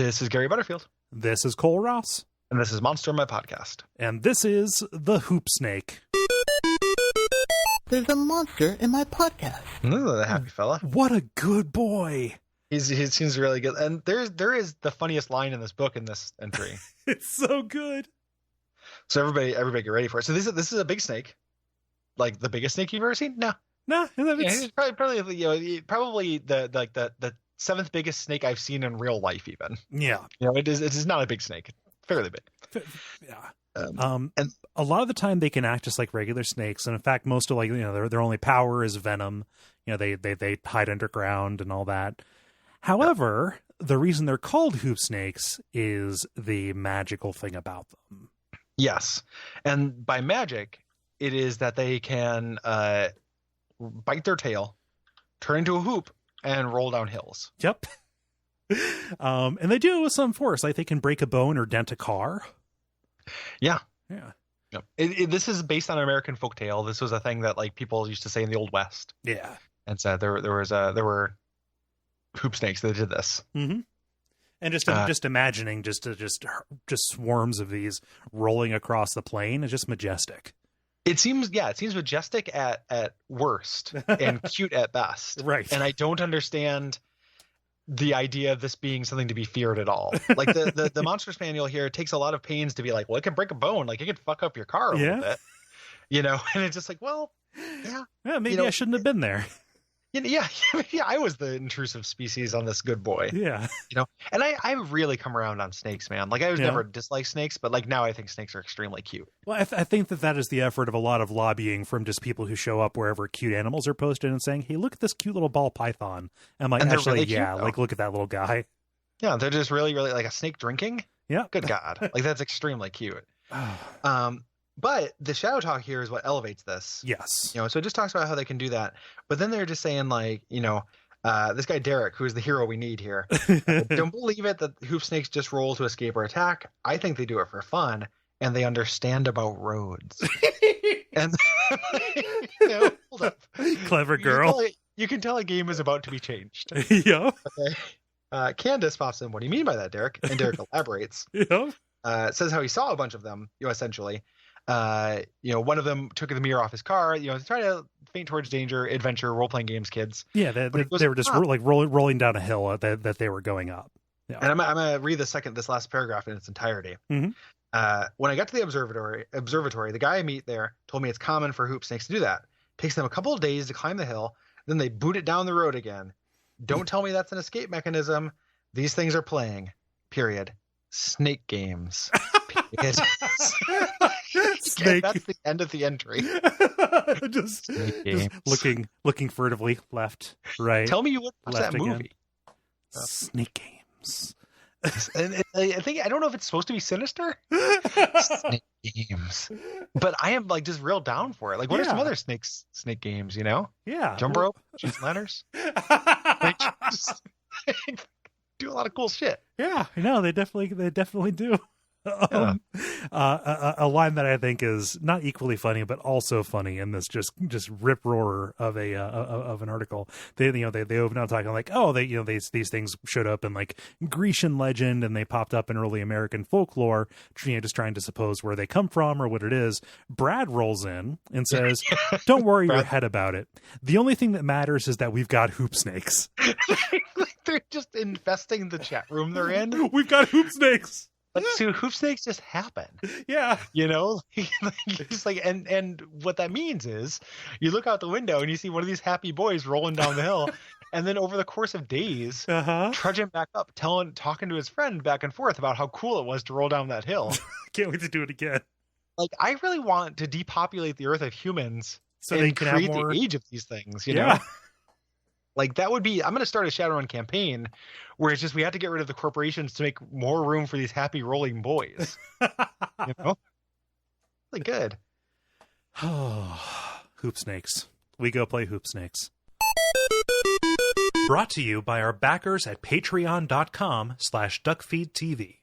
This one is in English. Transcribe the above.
This is Gary Butterfield. This is Cole Ross. And this is Monster, my podcast. And this is The Hoop Snake. There's a monster in my podcast. The happy fella. What a good boy. He seems really good. And there is the funniest line in this book in this entry. It's so good. So everybody get ready for it. So this is a big snake. Like the biggest snake you've ever seen? No. It's Probably the seventh biggest snake I've seen in real life even. Yeah. It is not a big snake. It's fairly big. Yeah. And a lot of the time they can act just like regular snakes, and in fact most of their only power is venom. They hide underground and all that. However, the reason they're called hoop snakes is the magical thing about them. Yes. And by magic, it is that they can bite their tail, turn into a hoop, and roll down hills. Yep. And they do it with some force. Like they can break a bone or dent a car. Yeah. Yeah. This is based on an American folktale. This was a thing that like people used to say in the Old West. Yeah. And so there were hoop snakes that did this. Mm-hmm. And just imagining just swarms of these rolling across the plain is just majestic. It seems majestic at worst and cute at best. Right. And I don't understand the idea of this being something to be feared at all. Like the Monster Spaniel here takes a lot of pains to be like, well, it can break a bone. Like it could fuck up your car a little bit, and it's just like, well, yeah. Maybe I shouldn't have been there. Yeah, I was the intrusive species on this good boy. Yeah. And I've really come around on snakes, man. Like I was never disliked snakes, but like now I think snakes are extremely cute. Well, I think that is the effort of a lot of lobbying from just people who show up wherever cute animals are posted and saying, hey, look at this cute little ball python. And I'm like, actually, really cute, like look at that little guy. Yeah, they're just really, really like a snake drinking. Yeah. Good God. Like that's extremely cute. But the shadow talk here is what elevates this. Yes. So it just talks about how they can do that. But then they're just saying like, this guy Derek, who's the hero we need here. Don't believe it that hoop snakes just roll to escape or attack. I think they do it for fun, and they understand about roads. And hold up. Clever girl. You can tell a game is about to be changed. Yeah. Okay. Candace pops in. What do you mean by that, Derek? And Derek elaborates. Yeah. Says how he saw a bunch of them, essentially. One of them took the mirror off his car, trying to faint towards danger, adventure, role-playing games, kids. Yeah, they were just rolling down a hill that they were going up. Yeah. And I'm going to read this last paragraph in its entirety. Mm-hmm. When I got to the observatory, the guy I meet there told me it's common for hoop snakes to do that. Takes them a couple of days to climb the hill, then they boot it down the road again. Don't tell me that's an escape mechanism. These things are playing. Period. Snake games. Period. Snake. That's the end of the entry. just looking furtively left, right. Tell me you would watch that movie. Again. Snake games. And I don't know if it's supposed to be sinister. Snake games. But I am like just real down for it. Like what are some other snake games, Yeah. Jump rope, shoot ladders. Do a lot of cool shit. Yeah, I know they definitely do. A line that I think is not equally funny, but also funny in this just rip roarer of an article. They open up talking like, these things showed up in like Grecian legend and they popped up in early American folklore. Just trying to suppose where they come from or what it is. Brad rolls in and says, "Don't worry your head about it. The only thing that matters is that we've got hoop snakes." They're just infesting the chat room they're in. We've got hoop snakes. Like, so hoop snakes just happen. Yeah. Just like, and what that means is you look out the window and you see one of these happy boys rolling down the hill. And then over the course of days, trudging back up, talking to his friend back and forth about how cool it was to roll down that hill. Can't wait to do it again. Like, I really want to depopulate the earth of humans so and they can create have more... the age of these things, you know? Like that would be, I'm going to start a Shadowrun campaign where it's just, we have to get rid of the corporations to make more room for these happy rolling boys. Really good. Hoop snakes. We go play hoop snakes. Brought to you by our backers at patreon.com/Duckfeed.tv.